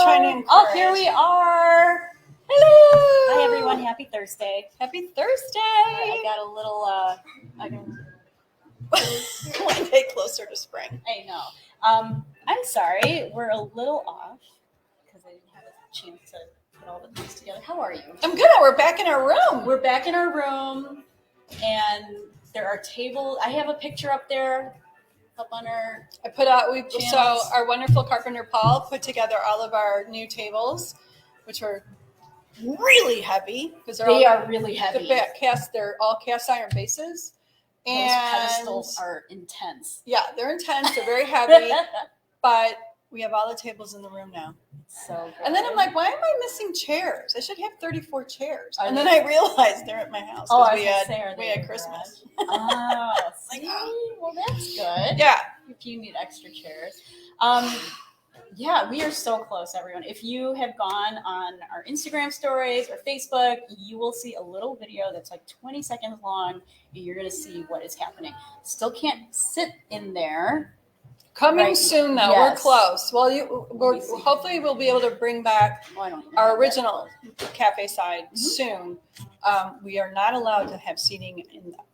trying to encourage. Oh, here we are. Hello. Hi, everyone. Happy Thursday. Happy Thursday. I got a little, One day closer to spring. I know. I'm sorry. We're a little off because I didn't have a chance to put all the things together. How are you? I'm good. We're back in our room. We're back in our room, and there are tables. I have a picture up there. Up on our So our wonderful carpenter Paul put together all of our new tables, which are really heavy because they are really heavy. They're all cast iron bases. Those pedestals are intense. Yeah, they're intense. They're very heavy, but we have all the tables in the room now. So good. And then I'm like, why am I missing chairs? I should have 34 chairs. And then I realized they're at my house because we had Christmas. Oh, see? Well, that's good. Yeah. If you need extra chairs. Yeah, we are so close, everyone. If you have gone on our Instagram stories or Facebook, you will see a little video that's like 20 seconds long, and you're going to see what is happening. Still can't sit in there. Coming soon, though. Yes. We're close. Well, hopefully we'll be able to bring back our original cafe side soon. We are not allowed to have seating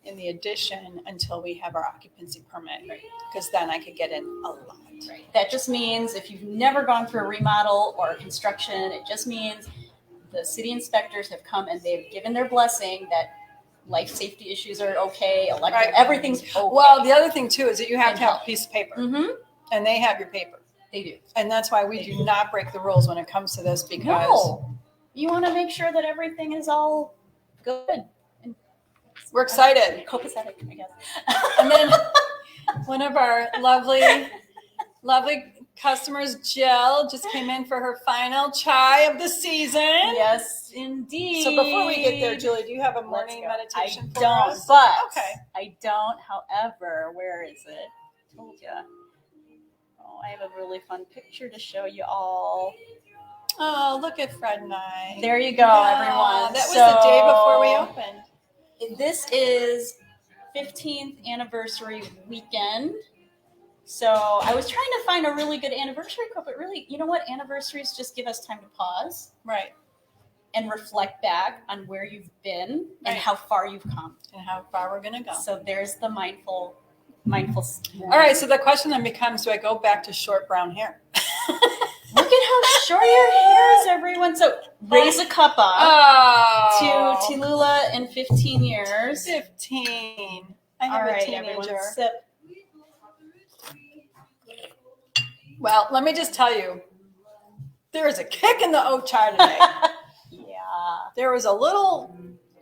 in the addition until we have our occupancy permit, because then I could get in a lot. Right. That just means if you've never gone through a remodel or construction, it just means the city inspectors have come and they've given their blessing that life safety issues are okay, everything's okay. Well, the other thing too is that you have to have a piece of paper, and they have your paper. They do, and that's why we do not break the rules when it comes to this, because you want to make sure that everything is all good. And we're excited, copacetic, I guess. And then one of our lovely customers, Jill, just came in for her final chai of the season. Yes, indeed. So before we get there, Julie, do you have a morning meditation for us? I don't. However, where is it? I told you. Oh, I have a really fun picture to show you all. Oh, look at Fred and I. There you go, everyone. That was the day before we opened. This is 15th anniversary weekend. So I was trying to find a really good anniversary quote, but really, you know what? Anniversaries just give us time to pause. Right. And reflect back on where you've been and how far you've come. And how far we're going to go. So there's the mindful. All right. So the question then becomes, do I go back to short brown hair? Look at how short your hair is, everyone. So raise a cup up to TeaLula in 15 years. 15. I have a teenager. Everyone, sip. Well, let me just tell you, there is a kick in the oat chai today. Yeah. There was a little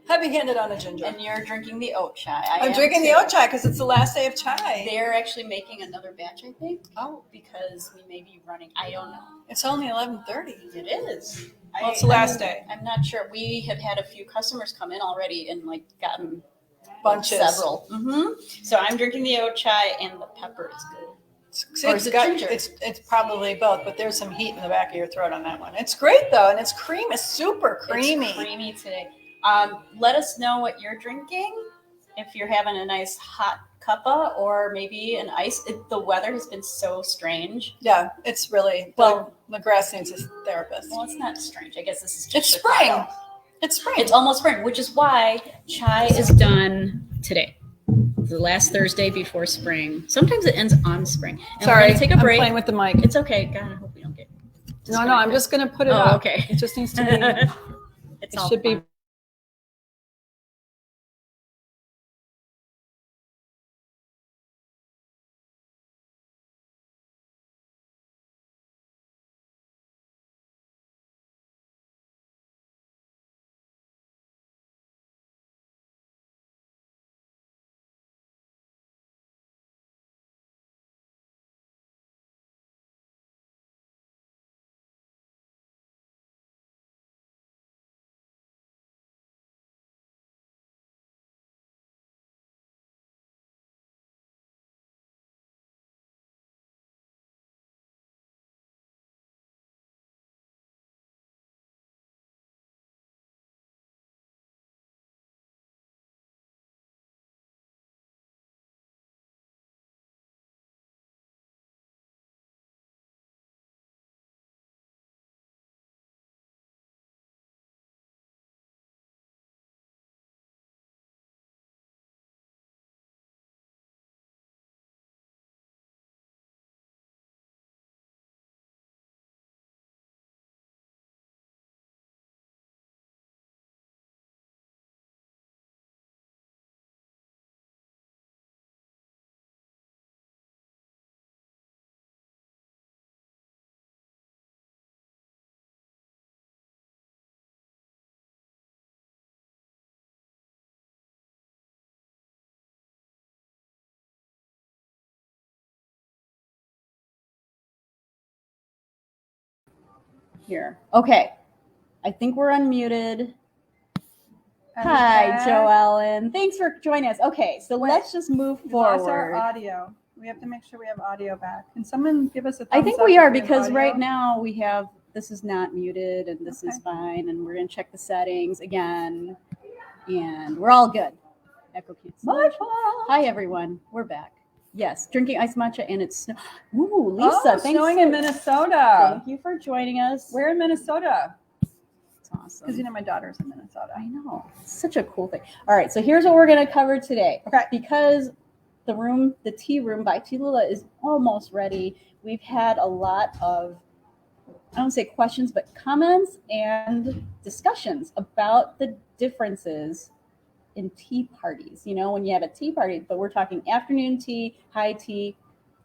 heavy-handed on the ginger. And you're drinking the oat chai. I'm drinking the oat chai because it's the last day of chai. They're actually making another batch, I think. Oh. Because we may be running. I don't know. It's only 11:30. It is. Well, it's the last day. I'm not sure. We have had a few customers come in already and gotten bunches. Several. So I'm drinking the oat chai, and the pepper is good. It's probably both, but there's some heat in the back of your throat on that one. It's great though, and it's creamy. It's super creamy. It's creamy today. Let us know what you're drinking. If you're having a nice hot cuppa or maybe an ice. The weather has been so strange. Yeah, it's really the grass needs a therapist. Well, it's not strange. I guess this is just spring. It's spring. It's almost spring, which is why chai is done today. The last Thursday before spring. Sometimes it ends on spring. And sorry, we're gonna take a break. I'm playing with the mic. It's okay. God, I hope we don't get. No, I'm just gonna put it up. Okay. It just needs to be. It should be here. Okay. I think we're unmuted. Are we Hi, back? Joellen. Thanks for joining us. Okay, so Wait, let's just move We lost our forward. audio. We have to make sure we have audio back. Can someone give us a I thumbs think up we if are have because audio? right now we have this is not muted and this is Okay. fine, and we're gonna check the settings again, and we're all good. Echo cancellation. Hi everyone, we're back. Yes, drinking iced matcha and it's snow. Ooh, Lisa, Oh, thanks. snowing in Minnesota. Thank you for joining us. We're in Minnesota. It's awesome. Because my daughter's in Minnesota. I know. It's such a cool thing. All right, so here's what we're going to cover today. Okay. Because the tea room by Tea-Lula is almost ready. We've had a lot of, I don't say questions, but comments and discussions about the differences in tea parties. You know, when you have a tea party, but we're talking afternoon tea, high tea,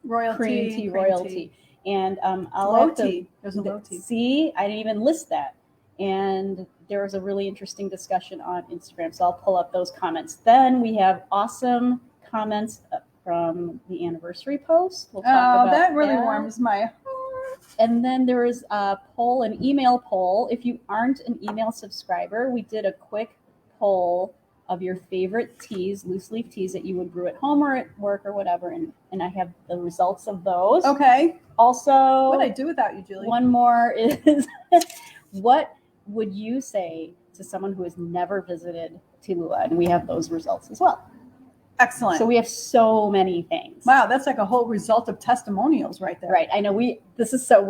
Royal cream tea, royal tea. And I'll Low have to tea. There's a low tea. see. I didn't even list that. And there was a really interesting discussion on Instagram, so I'll pull up those comments. Then we have awesome comments from the anniversary post. We'll talk about that really warms my heart. And then there was a poll, an email poll. If you aren't an email subscriber, we did a quick poll of your favorite teas, loose leaf teas that you would brew at home or at work or whatever, and I have the results of those. Okay. Also, What'd I do without you, Julie? one more is what would you say to someone who has never visited Tea-Lula? And we have those results as well. Excellent. So we have so many things. Wow, that's like a whole result of testimonials right there. Right. I know we're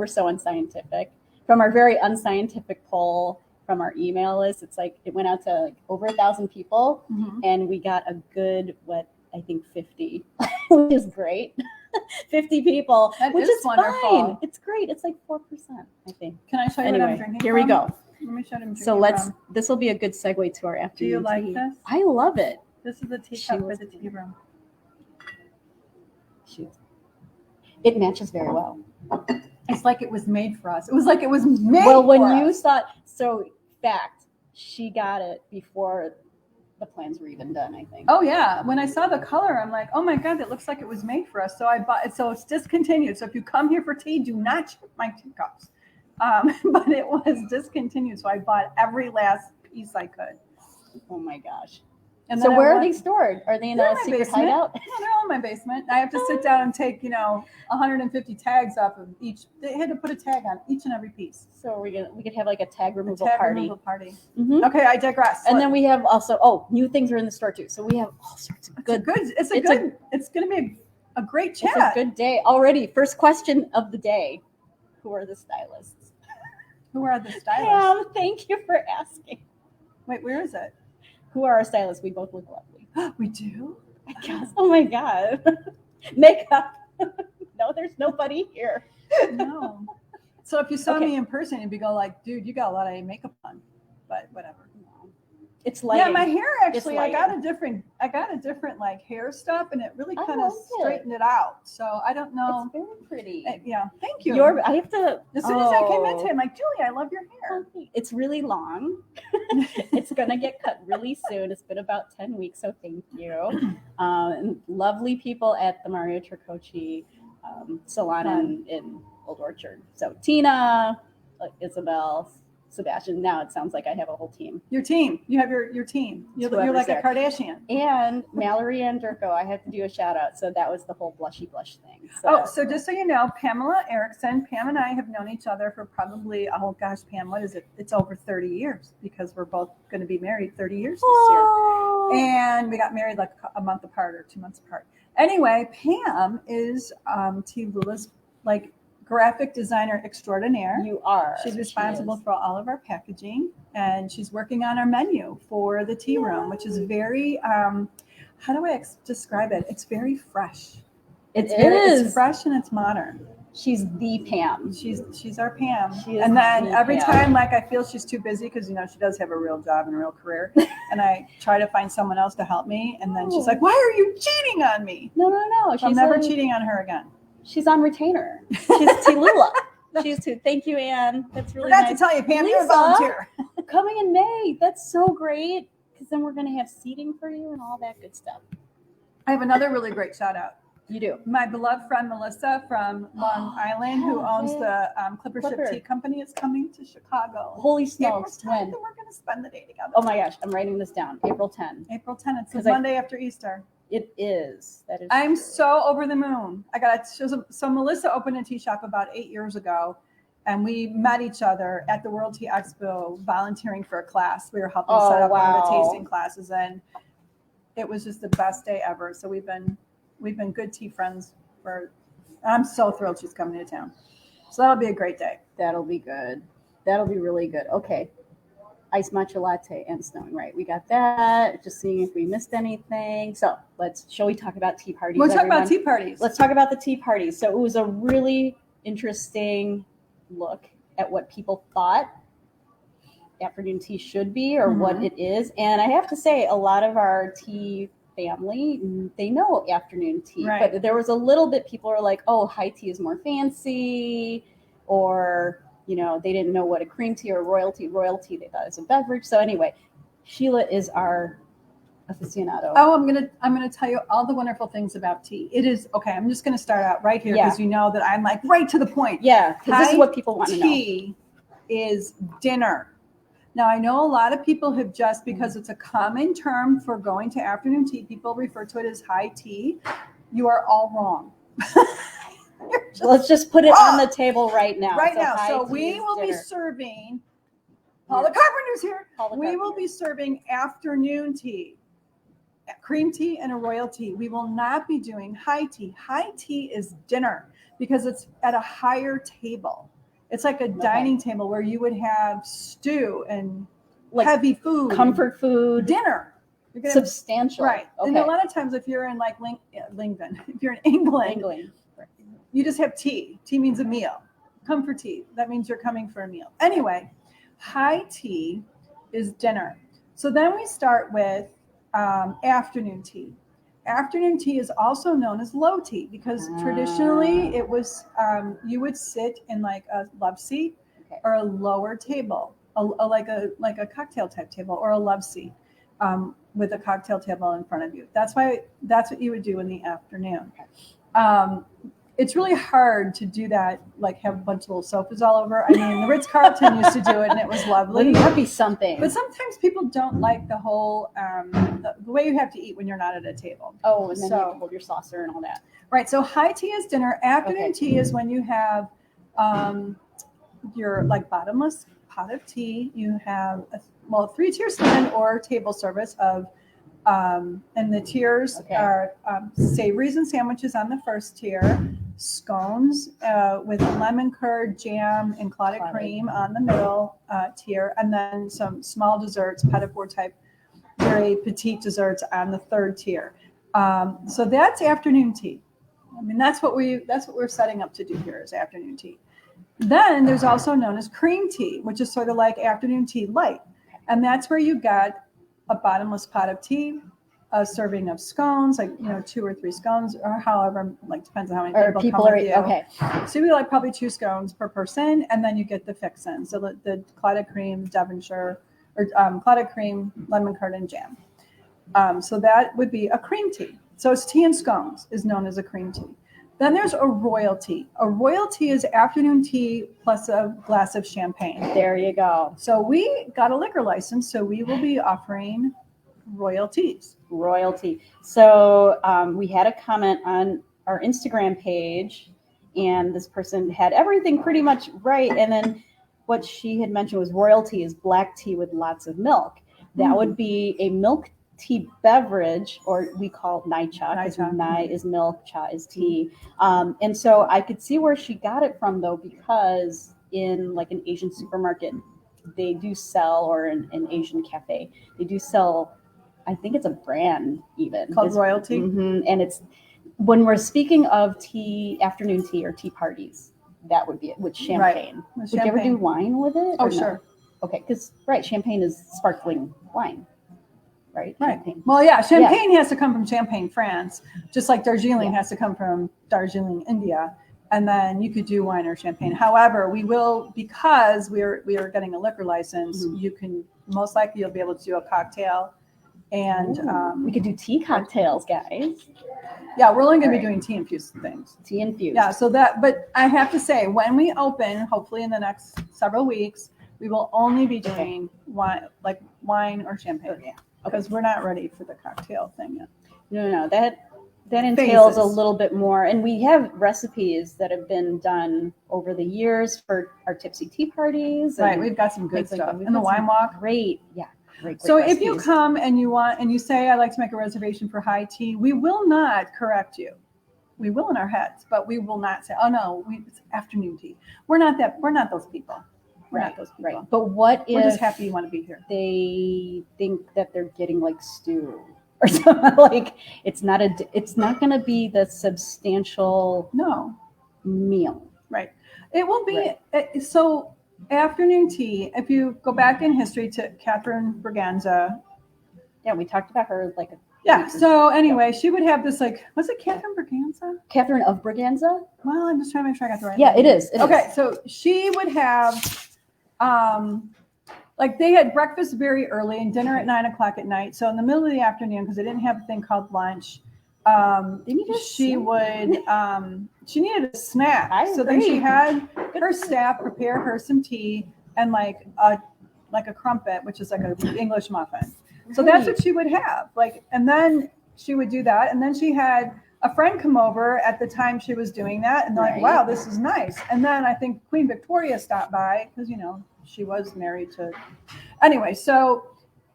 so unscientific. From our very unscientific poll from our email list, it's like it went out to like over 1,000 people, and we got a good, I think 50, which is great. 50 people, which is wonderful. Fine. It's great. It's like 4%, I think. Can I show you what I'm drinking? Here we go. Let me show you. So this will be a good segue to our afternoon. Do you like tea. this? I love it. This is the teacup for the tea room. It matches very well. It's like it was made for us. It was like it was made well, when for you us. saw, so fact, she got it before the plans were even done, I think. Oh yeah, when I saw the color, I'm like, oh my god, that looks like it was made for us. So I bought it. So it's discontinued. So if you come here for tea, do not check my teacups. But it was discontinued, so I bought every last piece I could. Oh my gosh. And so where are they stored? Are they in a secret basement. hideout? No, they're all in my basement. I have to sit down and take, 150 tags off of each. They had to put a tag on each and every piece. So we could have like a tag removal party. Mm-hmm. Okay, I digress. And then we have also new things are in the store too. So we have all sorts of good. It's going to be a great chat. It's a good day already. First question of the day: who are the stylists? Who are the stylists? Thank you for asking. Wait, where is it? Who are our stylists? We both look lovely. We do? I guess. Oh my God. Makeup. No, there's nobody here. No. So if you saw me in person, you'd be like, dude, you got a lot of makeup on. But whatever. It's lighting. Yeah, my hair actually, I got a different like hair stuff, and it really kind of straightened it out. So I don't know. It's very pretty. Yeah, thank you. I have to. As soon as I came into it, I'm like, Julie, I love your hair. It's really long. It's gonna get cut really soon. It's been about 10 weeks, so thank you. And lovely people at the Mario Tricoci salon in Old Orchard. So Tina, Isabel, Sebastian. Now it sounds like I have a whole team. Your team. You have your team. You're like a Kardashian. And Mallory and Durko, I have to do a shout out. So that was the whole blushy blush thing. So. So just so you know, Pamela Erickson, Pam and I have known each other for probably, Pam, what is it? It's over 30 years because we're both going to be married 30 years this year. And we got married like a month apart or 2 months apart. Anyway, Pam is Tea-Lula's graphic designer extraordinaire. You are. She's responsible for all of our packaging, and she's working on our menu for the tea room, which is very, how do I describe it? It's very fresh. It's fresh and it's modern. She's the Pam. She's our Pam. And then every time, I feel she's too busy because, she does have a real job and a real career. And I try to find someone else to help me. And then she's like, why are you cheating on me? No. I'm never cheating on her again. She's on retainer. She's Tea-Lula. Thank you, Anne. That's really nice. Forgot to tell you, Pam, you're a volunteer. Coming in May. That's so great. Because then we're going to have seating for you and all that good stuff. I have another really great shout out. You do. My beloved friend Melissa from Long Island, who owns the Clipper Ship Tea Company, is coming to Chicago. Holy smokes! April 10th, and we're going to spend the day together. Oh my gosh, I'm writing this down. April 10th. April 10th. It's the Monday after Easter. It is. That is. I'm so over the moon. I got to show some. So Melissa opened a tea shop about 8 years ago, and we met each other at the World Tea Expo, volunteering for a class. We were helping set up one of the tasting classes, and it was just the best day ever. So we've been good tea friends for. I'm so thrilled she's coming to town. So that'll be a great day. That'll be good. That'll be really good. Okay. Iced matcha latte and snowing, right? We got that. Just seeing if we missed anything. So shall we talk about tea parties? We'll talk about tea parties. Let's talk about the tea parties. So it was a really interesting look at what people thought afternoon tea should be or what it is. And I have to say, a lot of our tea family, they know afternoon tea, right. But there was a little bit, people are like, oh, high tea is more fancy, or they didn't know what a cream tea or royal tea, they thought it was a beverage. So anyway, Sheila is our aficionado. Oh, I'm gonna tell you all the wonderful things about tea. It is okay. I'm just gonna start out right here because you know that I'm like right to the point. Yeah, because this is what people want to know. Tea is dinner. Now I know a lot of people have just because it's a common term for going to afternoon tea. People refer to it as high tea. You are all wrong. Let's just put it on the table right now. So we will be serving. Paula Carpenter's here. We will be serving afternoon tea. Cream tea and a royal tea. We will not be doing high tea. High tea is dinner because it's at a higher table. It's like a dining table where you would have stew and like heavy food, comfort food, dinner. Substantial. Right. Okay. And a lot of times if you're in like England, if you're in England, you just have tea. Tea means a meal. Come for tea. That means you're coming for a meal. Anyway, high tea is dinner. So then we start with afternoon tea. Afternoon tea is also known as low tea because traditionally it was you would sit in like a love seat or a lower table, like a cocktail type table or a love seat with a cocktail table in front of you. That's what you would do in the afternoon. It's really hard to do that, like have a bunch of little sofas all over. I mean, the Ritz-Carlton used to do it, and it was lovely. Wouldn't that be something? But sometimes people don't like the whole, the way you have to eat when you're not at a table. Oh, and then you have to hold your saucer and all that. Right. So high tea is dinner. Afternoon tea is when you have your like bottomless pot of tea. You have a 3-tier stand or table service of. And the tiers are savories and sandwiches on the first tier, scones with lemon curd, jam, and clotted cream on the middle tier, and then some small desserts, petit four type, very petite desserts on the third tier. So that's afternoon tea. I mean, that's what we're setting up to do here is afternoon tea. Then there's also known as cream tea, which is sort of like afternoon tea light, and that's where you got a bottomless pot of tea, a serving of scones, like 2 or 3 scones, or however, like depends on how many people come with you. Okay. So we like probably 2 scones per person, and then you get the fix-in. So the clotted cream, Devonshire, or clotted cream, lemon curd, and jam. So that would be a cream tea. So it's tea and scones is known as a cream tea. Then there's a royal tea. A royal tea is afternoon tea plus a glass of champagne. There you go. So we got a liquor license, so we will be offering royal teas. Royalty. So we had a comment on our Instagram page, and this person had everything pretty much right. And then what she had mentioned was royalty is black tea with lots of milk. That would be a milk tea beverage, or we call it nai cha, because nai is milk, cha is tea. And so I could see where she got it from, though, because in like an Asian supermarket, they do sell, or an Asian cafe, they do sell, I think it's a brand even. Called royalty. And it's, when we're speaking of tea, afternoon tea or tea parties, that would be it, with champagne. Would you ever do wine with it? Oh, sure. Okay, because, champagne is sparkling wine. Right. Champagne. Well, champagne has to come from Champagne, France, just like Darjeeling has to come from Darjeeling, India, and then you could do wine or champagne. However, we will, because we are getting a liquor license, you can most likely you'll be able to do a cocktail And we could do tea cocktails, guys. yeah, we're only going to be doing tea infused things. Tea infused. Yeah, so that, but I have to say, when we open, hopefully in the next several weeks, we will only be doing wine or champagne. Yeah. Because we're not ready for the cocktail thing yet. No, that entails Phases. a little bit more. And we have recipes that have been done over the years for our tipsy tea parties. Right, we've got some good stuff. And the wine walk. Great, yeah. Great So if you recipes. come and you say, I'd like to make a reservation for high tea, we will not correct you. We will in our heads, but we will not say, oh no, it's afternoon tea. We're not those people. We're not those people. Right. But what We're if just happy you want to be here. they think that they're getting like stew or something? Like it's not going to be the substantial meal. Right. It will be so afternoon tea. If you go back in history to Catherine Braganza. Yeah, we talked about her like so anyway, she would have this was it Catherine Braganza? Catherine of Braganza? Well, I'm just trying to make sure I got the right Yeah, name. it is. Okay, so she would have they had breakfast very early and dinner at 9 o'clock at night. So in the middle of the afternoon, because they didn't have a thing called lunch, she needed a snack. So then she had her staff prepare her some tea and like a crumpet, which is like an English muffin. So that's what she would have. And then she would do that. And then she had a friend come over at the time she was doing that. And they're like, wow, this is nice. And then I think Queen Victoria stopped by because, she was married to. Anyway, so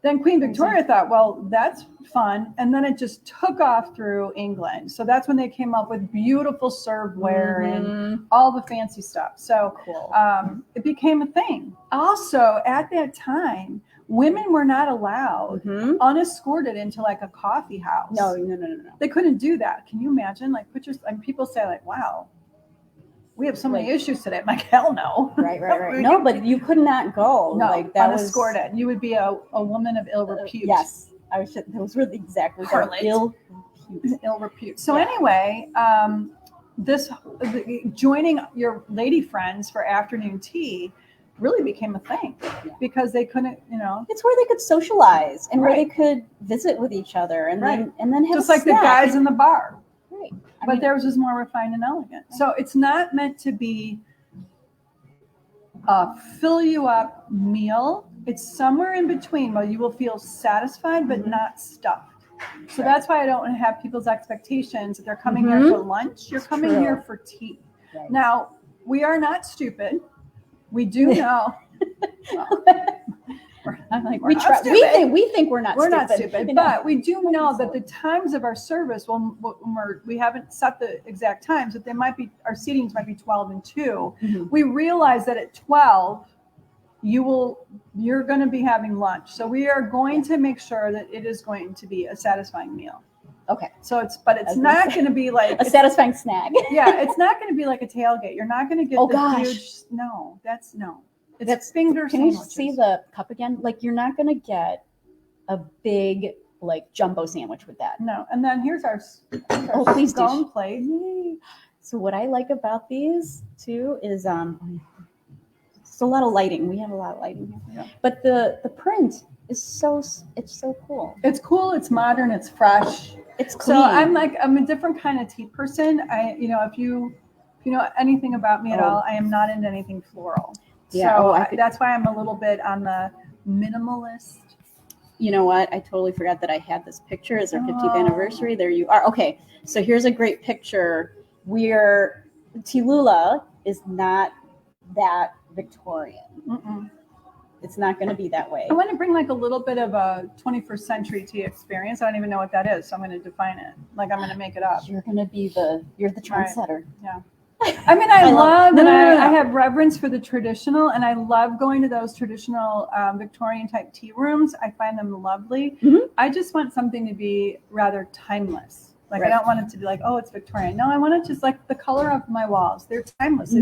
then Queen Victoria thought, well, that's fun. And then it just took off through England. So that's when they came up with beautiful serveware and all the fancy stuff. So cool. It became a thing. Also, at that time, women were not allowed unescorted into like a coffee house. No. They couldn't do that. Can you imagine? People say wow, we have so many issues today. I'm like, hell no. Right. No, but you could not go. No, unescorted. You would be a woman of ill repute. Yes. Those were exactly ill repute. So anyway, joining your lady friends for afternoon tea really became a thing because they couldn't, it's where they could socialize and where they could visit with each other and then have just like the guys in the bar. Right. But theirs was more refined and elegant. So it's not meant to be a fill you up meal. It's somewhere in between where you will feel satisfied but not stuffed. So that's why I don't have people's expectations that they're coming here for lunch. You're coming here for tea. Right. Now, we are not stupid. We do know. We think we're not stupid. But we do know that the times of our service, we haven't set the exact times, but our seatings might be 12 and 2. We realize that at 12, you're going to be having lunch. So we are going to make sure that it is going to be a satisfying meal. Okay. So it's not going to be like a satisfying snack. Yeah, it's not going to be like a tailgate. You're not going to get huge. No, that's no. It's finger sandwiches. Can you see the cup again? Like you're not going to get a big jumbo sandwich with that. No. And then here's our please scone plate. Yay. So what I like about these too is it's a lot of lighting. We have a lot of lighting here. Yeah. But the print is so cool. It's cool. It's modern. It's fresh. It's clean. So I'm a different kind of tea person. If you know anything about me at all, I am not into anything floral. Yeah. So that's why I'm a little bit on the minimalist. You know what? I totally forgot that I had this picture as our 50th anniversary. There you are. Okay. So here's a great picture. TeaLula is not that Victorian. It's not going to be that way. I want to bring a little bit of a 21st century tea experience. I don't even know what that is, so I'm going to define it. I'm going to make it up. You're going to be the trendsetter. Right. Yeah. I mean, I have reverence for the traditional, and I love going to those traditional Victorian type tea rooms. I find them lovely. I just want something to be rather timeless. I don't want it to be it's Victorian. No, I want it just the color of my walls. They're timeless.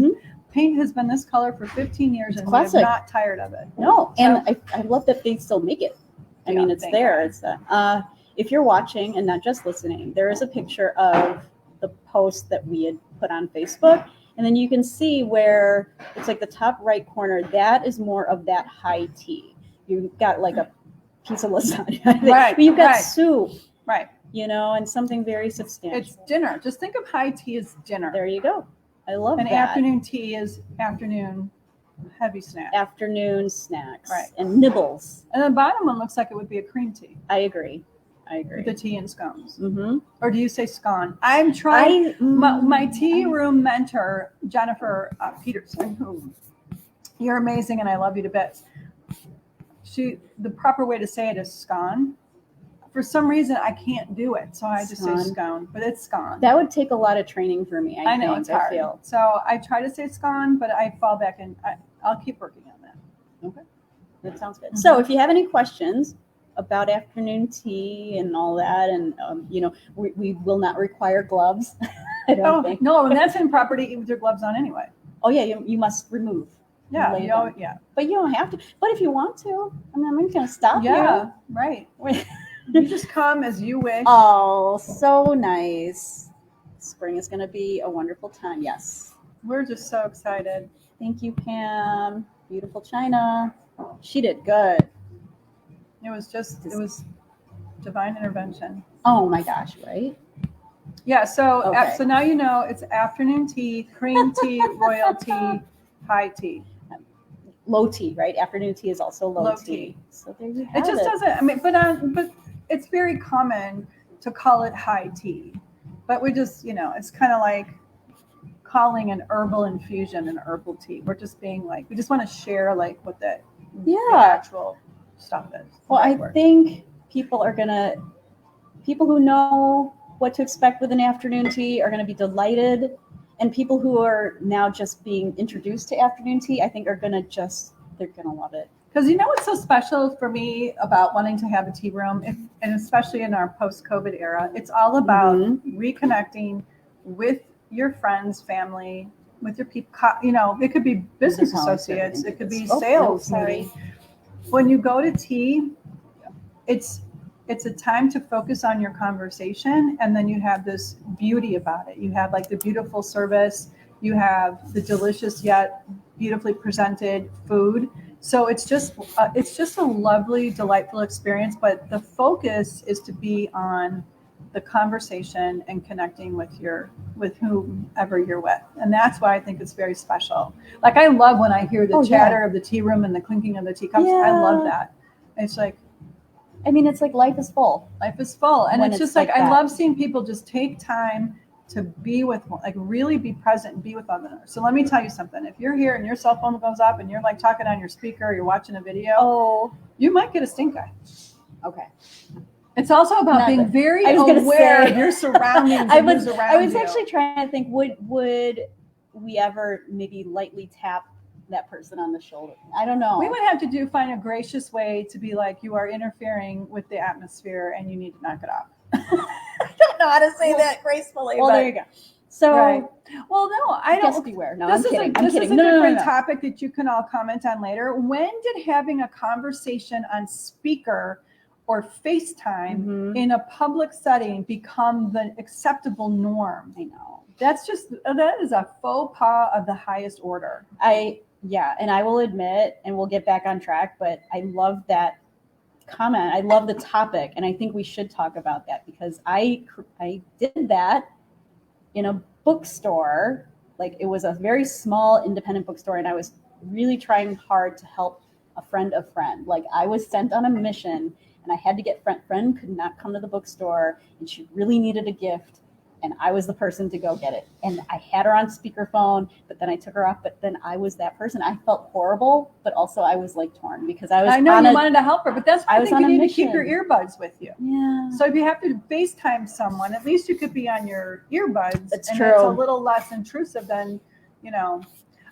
Paint has been this color for 15 years, and I'm not tired of it. No, and I love that they still make it. I mean, it's there. It's if you're watching and not just listening, there is a picture of the post that we had put on Facebook, and then you can see where it's the top right corner. That is more of that high tea. You've got a piece of lasagna. Right, But you've got right. soup, Right. and something very substantial. It's dinner. Just think of high tea as dinner. There you go. I love And that. afternoon tea is afternoon heavy snack. Afternoon snacks. Right. And nibbles. And the bottom one looks like it would be a cream tea. I agree. The tea and scones. Mm-hmm. Or do you say scone? I'm trying. My tea room mentor, Jennifer Peterson, who you're amazing and I love you to bits. The proper way to say it is scone. For some reason, I can't do it, so I just say scone, but it's scone. That would take a lot of training for me. I know think, it's hard. I feel. So I try to say scone, but I fall back and I'll keep working on that. Okay, that sounds good. Mm-hmm. So if you have any questions about afternoon tea and all that, and we will not require gloves. I don't think. No, and that's improper to eat with your gloves on anyway. Oh yeah, you must remove. Yeah, but you don't have to. But if you want to, I'm not going to stop you. Yeah, right. You just come as you wish. Oh, so nice. Spring is going to be a wonderful time. Yes. We're just so excited. Thank you, Pam. Beautiful China. She did good. It was divine intervention. Oh my gosh, right? Yeah, so okay. So now it's afternoon tea, cream tea, royal tea, high tea. Low tea, right? Afternoon tea is also low tea. So there you have it. It just doesn't, but it's very common to call it high tea. But we just, it's kind of like calling an herbal infusion an herbal tea. We're just being we just want to share what the actual stuff is. Well, I think people who know what to expect with an afternoon tea are going to be delighted. And people who are now just being introduced to afternoon tea, I think they're going to love it. Because what's so special for me about wanting to have a tea room, and especially in our post-COVID era, it's all about reconnecting with your friends, family, with your people. It could be business associates, it could be sales meeting. When you go to tea, it's a time to focus on your conversation, and then you have this beauty about it. You have the beautiful service, you have the delicious yet beautifully presented food. So it's just a lovely, delightful experience. But the focus is to be on the conversation and connecting with whomever you're with, and that's why I think it's very special. I love when I hear the chatter of the tea room and the clinking of the teacups. Yeah. I love that. It's it's life is full. Life is full. And it's just I love seeing people just take time to be with, really be present and be with one another. So let me tell you something. If you're here and your cell phone goes up and you're talking on your speaker, or you're watching a video, you might get a stink eye. Okay. It's also about being very aware of your surroundings. I was actually trying to think, would we ever maybe lightly tap that person on the shoulder? I don't know. We would have to find a gracious way to be you are interfering with the atmosphere and you need to knock it off. I don't know how to say that gracefully. Well, there you go. So, well, no, I don't. Just beware. No, I'm kidding. This is a different topic that you can all comment on later. When did having a conversation on speaker or FaceTime in a public setting become the acceptable norm? I know. That is a faux pas of the highest order. And I will admit, and we'll get back on track, but I love that comment. I love the topic, and I think we should talk about that because I did that in a bookstore. It was a very small independent bookstore, and I was really trying hard to help a friend of friend. I was sent on a mission, and I had to get friend could not come to the bookstore, and she really needed a gift. And I was the person to go get it. And I had her on speakerphone, but then I took her off. But then I was that person. I felt horrible, but also I was torn because I was. I know you wanted to help her, but that's why I think you need mission. to keep your earbuds with you. Yeah. So if you have to FaceTime someone, at least you could be on your earbuds. That's and true. It's a little less intrusive than,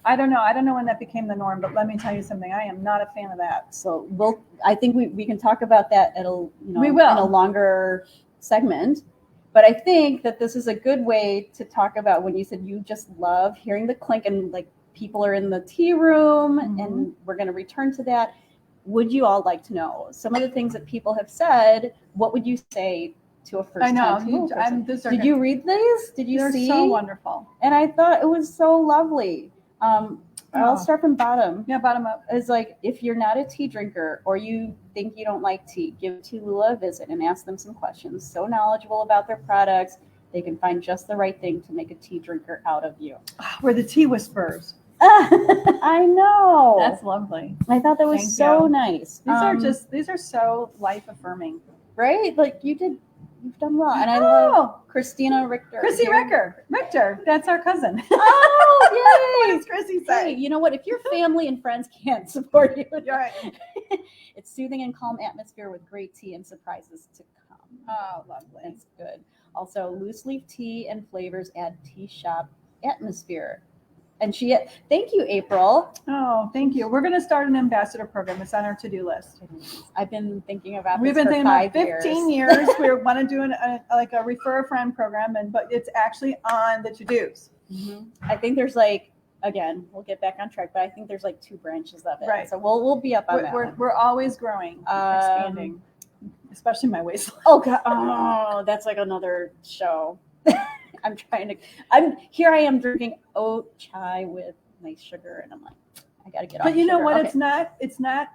I don't know. I don't know when that became the norm, but let me tell you something. I am not a fan of that. So I think we can talk about that we will in a longer segment. But I think that this is a good way to talk about when you said you just love hearing the clink and people are in the tea room and we're going to return to that. Would you all like to know some of the things that people have said? What would you say to a first-time tea person? Did you read these? Did you see? They're so wonderful. And I thought it was so lovely. I'll start from bottom. Yeah, bottom up. It's like, if you're not a tea drinker or you think you don't like tea, give Tea-Lula a visit and ask them some questions. So knowledgeable about their products, they can find just the right thing to make a tea drinker out of you. We're the tea whisperers. I know. That's lovely. I thought that was Thank so you. nice. These are so life affirming. Right? Like you've done well. And I love Christina Richter. Chrissy Richter. That's our cousin. Oh, yay. What does Chrissy say? Hey, you know what? If your family and friends can't support you, You're right. it's soothing and calm atmosphere with great tea and surprises to come. Oh, lovely. That's good. Also, loose leaf tea and flavors add tea shop atmosphere. And thank you, April. Oh, thank you. We're going to start an ambassador program. It's on our to-do list. I've been thinking about We've this been for thinking about 5 15 years. We want to do a refer a friend program, but it's actually on the to-dos. Mm-hmm. I think there's again, we'll get back on track, but I think there's 2 branches of it. Right. So we'll be up on that. We're always growing, expanding, especially my waistline. Oh God! Oh, that's another show. Here I am drinking oat chai with nice sugar, and I'm like, I gotta get off. But you know sugar. what? Okay. It's not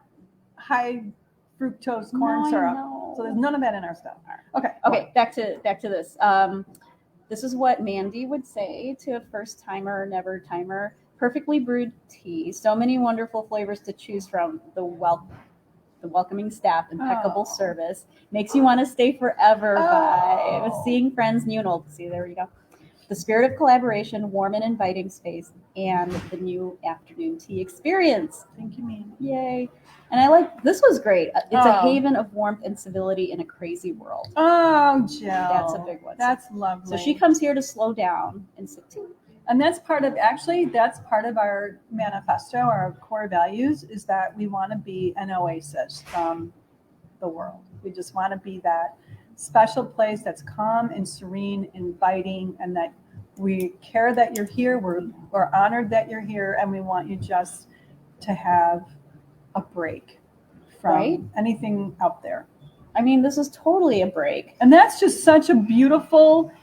high fructose corn syrup. So there's none of that in our stuff. Okay. Back to this. This is what Mandy would say to a first timer or never timer. Perfectly brewed tea. So many wonderful flavors to choose from. The welcoming staff, impeccable service, makes you want to stay forever vibe. Seeing friends, new and old. See, there we go. The spirit of collaboration, warm and inviting space, and the new afternoon tea experience. Thank you, Mandy. Yay. And this was great. It's a haven of warmth and civility in a crazy world. Oh, Jill. That's a big one. That's lovely. So she comes here to slow down and sip tea. And that's part of our manifesto, our core values, is that we want to be an oasis from the world. We just want to be that special place that's calm and serene, inviting, and that we care that you're here. We're honored that you're here, and we want you just to have a break from anything out there. I mean, this is totally a break. And that's just such a beautiful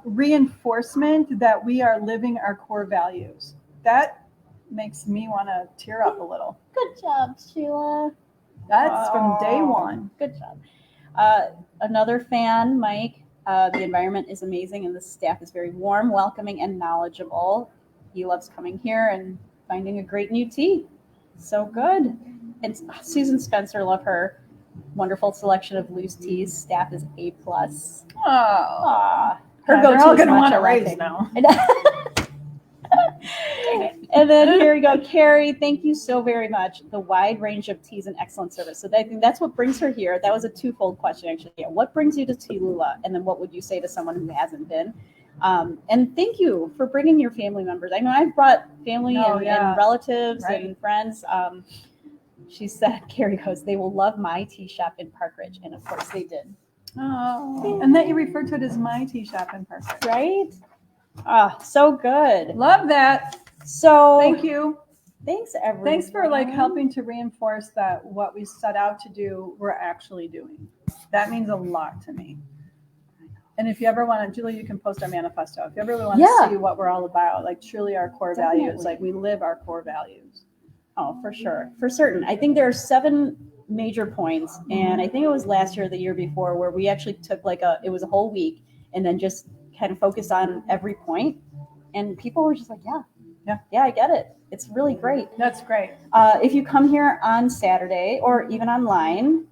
reinforcement that we are living our core values. That makes me want to tear up a little. Good job, Sheila. That's from day one. Good job. Another fan, Mike. The environment is amazing and the staff is very warm, welcoming, and knowledgeable. He loves coming here and finding a great new tea. So good. And Susan Spencer, love her. Wonderful selection of loose teas. Staff is A+. Oh. Her They're all go-to is going to want matcha to raise latte. now. And then here we go. Carrie, thank you so very much. The wide range of teas and excellent service. So I think that's what brings her here. That was a twofold question, actually. Yeah, what brings you to Tea-Lula? And then what would you say to someone who hasn't been? And thank you for bringing your family members. I know I've brought family and relatives and friends. She said, Carrie goes, they will love my tea shop in Park Ridge. And of course they did. Oh, and that you referred to it as my tea shop in Park Ridge. Right? So good. Love that. So thank you. Thanks, everyone. Thanks for helping to reinforce that what we set out to do, we're actually doing. That means a lot to me. And if you ever want to, Julie, you can post our manifesto. If you ever really want to see what we're all about, truly our core values, we live our core values. Oh, for sure. For certain. I think there are 7 major points. And I think it was last year or the year before where we actually took it was a whole week and then just kind of focused on every point. And people were just like, yeah, I get it. It's really great. That's great. If you come here on Saturday or even online,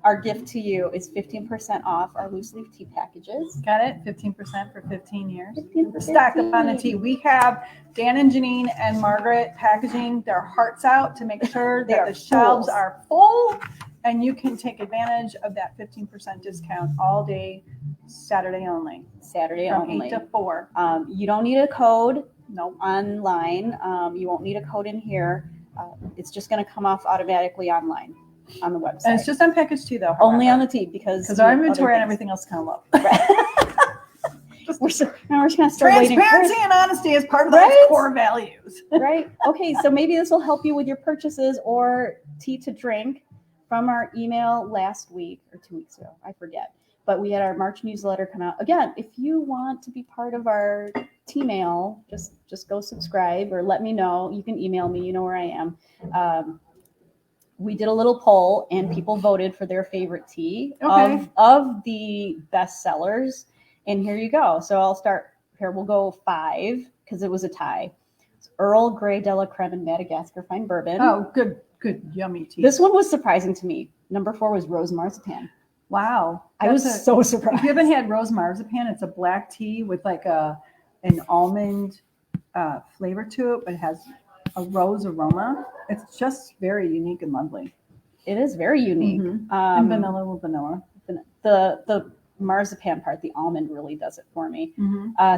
our gift to you is 15% off our loose leaf tea packages. Got it? 15% for 15 years. 15 for Stacked up on the tea. We have Dan and Janine and Margaret packaging their hearts out to make sure that the shelves are full, and you can take advantage of that 15% discount all day, Saturday only. From 8 to 4. You don't need a code. No, online. You won't need a code in here. It's just going to come off automatically online on the website. And it's just on package tea, though. Only on the tea because our inventory and everything else kind of low. We're just going to start waiting. Transparency and honesty is part of those core values. Right. Okay. So maybe this will help you with your purchases or tea to drink from our email last week or 2 weeks ago. I forget. but we had our March newsletter come out. Again, if you want to be part of our tea mail, just go subscribe or let me know. You can email me. You know where I am. We did a little poll and people voted for their favorite tea of the best sellers. And here you go. So I'll start here. We'll go 5 because it was a tie. It's Earl Grey de la Creme and Madagascar Fine Bourbon. Oh, good, yummy tea. This one was surprising to me. Number 4 was Rose Marzipan. Wow. I was so surprised. If you haven't had Rose Marzipan, it's a black tea with like an almond flavor to it, but it has a rose aroma. It's just very unique and lovely. It is very unique. And vanilla. The marzipan part, the almond really does it for me.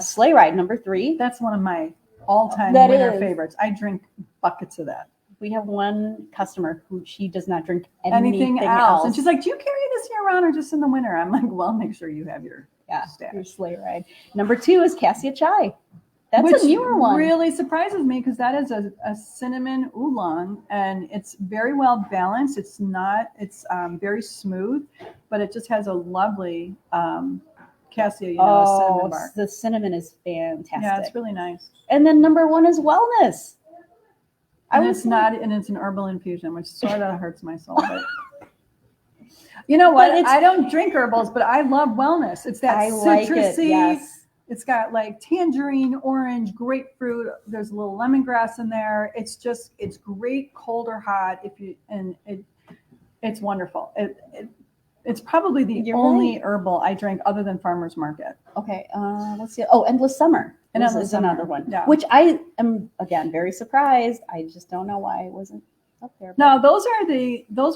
Sleigh Ride, number 3. That's one of my all-time winter favorites. I drink buckets of that. We have one customer who she does not drink anything else. And she's like, do you carry this year round or just in the winter? I'm like, well, make sure you have your stash. Your Sleigh Ride. Number 2 is Cassia Chai. That's a newer one. Really surprises me because that is a cinnamon oolong and it's very well balanced. It's very smooth, but it just has a lovely cassia, cinnamon bark. The cinnamon is fantastic. Yeah, it's really nice. And then number 1 is Wellness. And it's an herbal infusion, which sort of hurts my soul. But you know what? I don't drink herbals, but I love Wellness. It's that citrusy. Like it, yes. It's got like tangerine, orange, grapefruit. There's a little lemongrass in there. It's great, cold or hot. It's wonderful. It's probably the only herbal I drink other than Farmer's Market. Okay, let's see. Oh, Endless Summer. Endless Summer. Another one, which I am again very surprised. I just don't know why it wasn't up there. No, those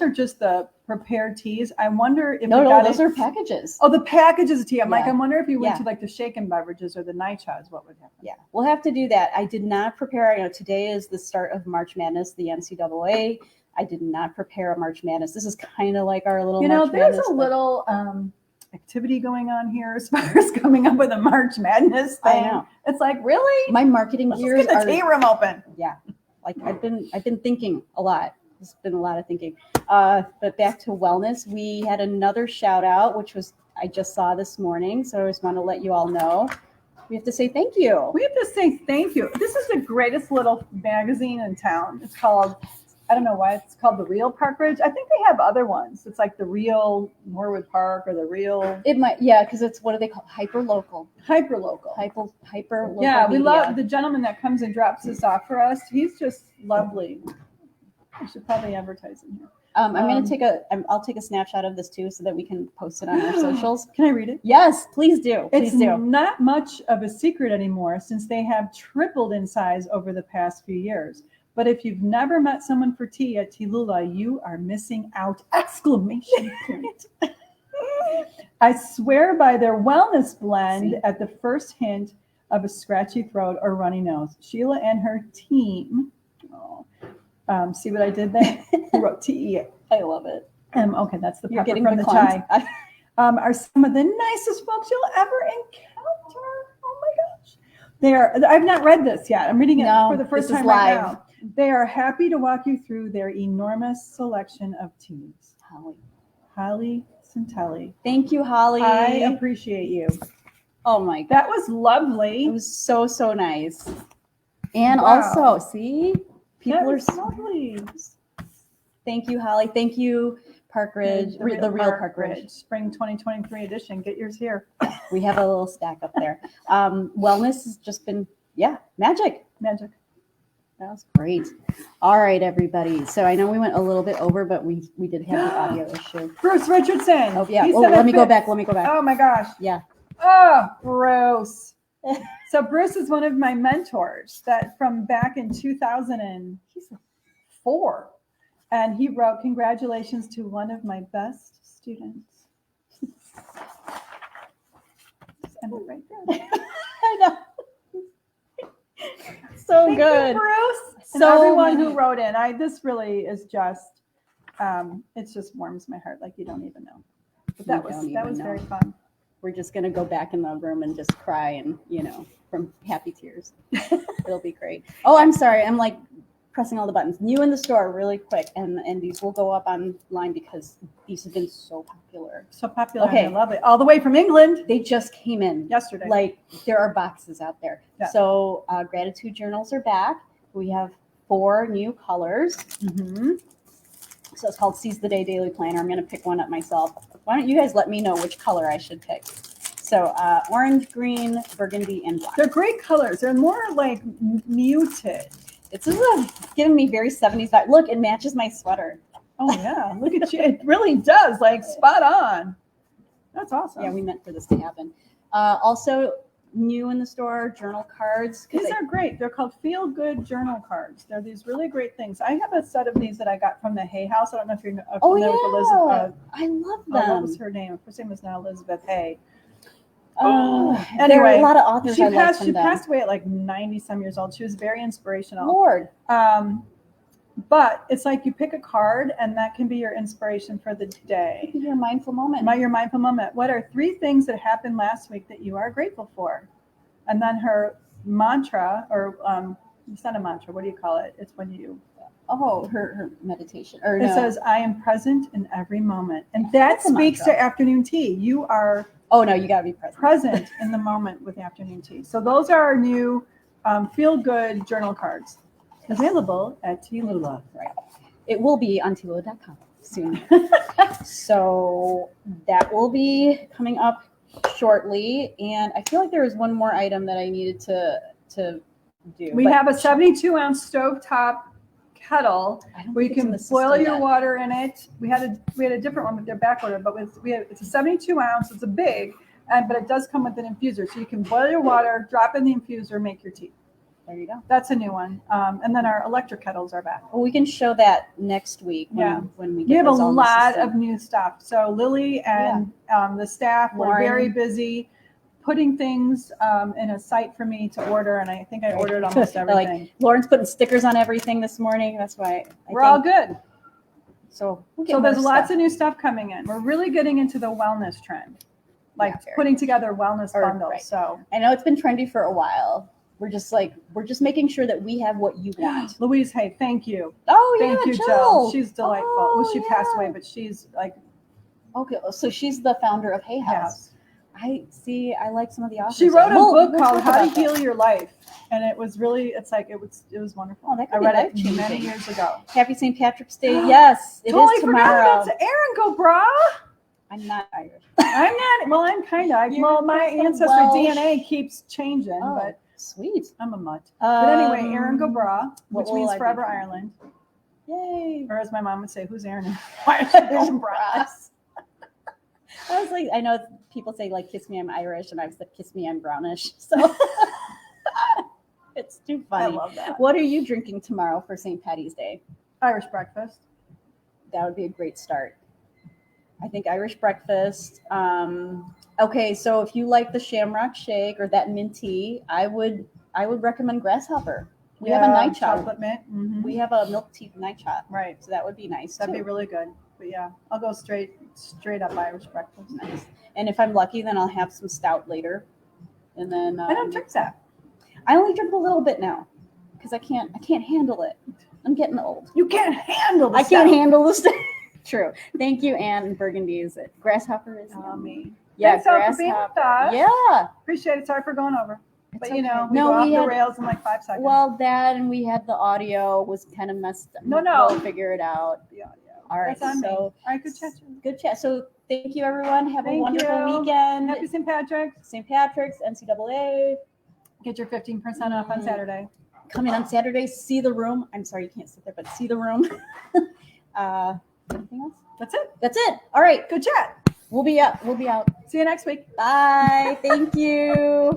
are just the prepared teas. I wonder if those are packages. Oh, the packages of tea. I'm like, I wonder if you went to like the shaken beverages or the nightshots, what would happen? Yeah, we'll have to do that. I did not prepare. Today is the start of March Madness, the NCAA. I did not prepare a March Madness. This is kind of like our little. March there's Madness, a little activity going on here as far as coming up with a March Madness thing. I know. It's like, really? My marketing gears get the tea room open. Yeah, like I've been thinking a lot. There's been a lot of thinking. But back to Wellness, we had another shout out, which was I just saw this morning. So I just want to let you all know. We have to say thank you. We have to say thank you. This is the greatest little magazine in town. It's called, I don't know why it's called The Real Park Ridge. I think they have other ones. It's like The Real Norwood Park or The Real. It might, yeah, because it's, what do they call it? Hyper local. Hyper local. Yeah, we love the gentleman that comes and drops this off for us. He's just lovely. I should probably advertise him here. I'll take a snapshot of this too so that we can post it on our socials. Can I read it? Yes, please do. It's not much of a secret anymore since they have tripled in size over the past few years. But if you've never met someone for tea at TeaLula, you are missing out! ! I swear by their wellness blend at the first hint of a scratchy throat or runny nose. Sheila and her team. See what I did there? Who wrote TE? I love it. Okay, that's the pepper from the chai. Are some of the nicest folks you'll ever encounter. Oh my gosh. I've not read this yet. I'm reading it for the first time right now. They are happy to walk you through their enormous selection of teas. Holly Santelli. Thank you, Holly. I appreciate you. Oh my God. That was lovely. It was so nice. And also, see? People are lovely. Thank you, Holly. Thank you, Park Ridge, the real Park Ridge. Spring 2023 edition. Get yours here. We have a little stack up there. Wellness has just been, magic. Magic. That was great. All right, everybody. So I know we went a little bit over, but we did have the audio issue. Bruce Richardson. Oh, yeah. Let me go back. Oh, my gosh. Yeah. Oh, Bruce. So Bruce is one of my mentors that from back in 2004. And he wrote, "Congratulations to one of my best students." Just end it right there. I know. So Thank good. you, Bruce. And everyone who wrote in. This really is just, it just warms my heart like you don't even know. But that was very fun. We're just going to go back in the room and just cry and, from happy tears. It'll be great. Oh, I'm sorry. I'm like pressing all the buttons. New in the store really quick. And these will go up online because these have been so popular. popular. So popular. Okay. And I love it. All the way from England They just came in yesterday. like there are boxes out there. Yeah. So gratitude journals are back. We have 4 new colors. Mm-hmm. So it's called Seize the Day Daily Planner. I'm going to pick one up myself. Why don't you guys let me know which color I should pick? So orange, green, burgundy, and black. They're great colors. They're more like muted. It's giving me very 70s vibe. Look, it matches my sweater. Oh yeah, look at you. It really does, like spot on. That's awesome. Yeah, we meant for this to happen. Also new in the store, journal cards. These are great. They're called Feel Good Journal Cards. They're these really great things. I have a set of these that I got from the Hay House. I don't know if you're familiar with Elizabeth. I love them. What was her name? Her first name is now Elizabeth Hay. There Anyway, are a lot of authors She I like passed. from She them. passed away at like 90-some years old. She was very inspirational. Lord. But it's like you pick a card, and that can be your inspiration for the day. Your mindful moment. Your mindful moment. What are 3 things that happened last week that you are grateful for? And then her mantra, or it's not a mantra. What do you call it? It's when you. Oh, her meditation. Or It no. says, "I am present in every moment," and that That's a speaks mantra. to afternoon tea. You are Oh no, you gotta be present. present in the moment with afternoon tea. So those are our new feel-good journal cards, available at Tea-Lula. Right. It will be on TeaLula.com soon. So that will be coming up shortly. And I feel like there was one more item that I needed to do. We but have a 72-ounce stovetop kettle I don't where you think it's in can the system boil your yet. water in it. We had a different one, but they're back ordered. But it's a 72-ounce. It's a big, but it does come with an infuser, so you can boil your water, drop in the infuser, make your tea. There you go. That's a new one. And then our electric kettles are back. Well, we can show that next week when we get We have a those all in the lot system. of new stuff. So Lily and the staff were Lauren. very busy putting things in a site for me to order, and I think I ordered almost everything. Like Lauren's putting stickers on everything this morning. That's why We're all good. So we'll get So there's more lots stuff. of new stuff coming in. We're really getting into the wellness trend, like Yeah, very putting together wellness bundles. right. So I know it's been trendy for a while. We're just making sure that we have what you want. Louise, hey, thank you. Oh Thank yeah, you, Jill. Jill. She's delightful. Oh, Well, she passed yeah. away, but she's like Okay, so she's the founder of Hay House. house. I see. I like some of the authors. She wrote a We'll book called talk How to about that. Heal Your Life, and it was really, it was wonderful. Oh, that could I be read it life-changing. many years ago. Happy St. Patrick's Day. Yes, it Totally is forgot tomorrow. about Aaron Gobra. I'm not Irish. I'm not. Well, I'm kind of. Well, my You're ancestry Welsh. DNA keeps changing, Oh, but sweet. I'm a mutt. But anyway, Aaron Gobra, what which will means I be Forever drinking? Ireland, Yay. or as my mom would say, "Who's Aaron?" Brass. I was like, I know people say like, "Kiss me, I'm Irish," and I was like, "Kiss me, I'm brownish." So it's too I funny. love that. What are you drinking tomorrow for St. Patty's Day? Irish breakfast. That would be a great start. I think Irish breakfast. Okay, so if you like the Shamrock Shake or that mint tea, I would recommend Grasshopper. We have a night shot. chocolate mint. Mhm. We have a milk tea night shot, Right. so that would be nice. That'd too. be really good. But yeah, I'll go straight up Irish breakfast. Nice. And if I'm lucky, then I'll have some stout later. And then I don't drink that. I only drink a little bit now because I can't handle it. I'm getting old. You can't handle the I can't stuff. handle the stuff. True. Thank you, Anne. Burgundy is it? Grasshopper is Me. Yeah, Thanks all for being with grasshopper. us. Yeah. Appreciate it. Sorry for going over. But It's you know, okay. we No, go off we the had- rails in like 5 seconds. Well, that and we had the audio was kind of messed up. No. We'll figure it out. yeah. All right. That's on me. So All right, good chat. good chat. So thank you, everyone. Have a Thank wonderful you. weekend. Happy St. Patrick's. St. Patrick's, NCAA. Get your 15% off on Saturday. Come in on Saturday. See the room. I'm sorry you can't sit there, but see the room. Anything else? That's it. That's it. All right. Good chat. We'll be out. See you next week. Bye. Thank you.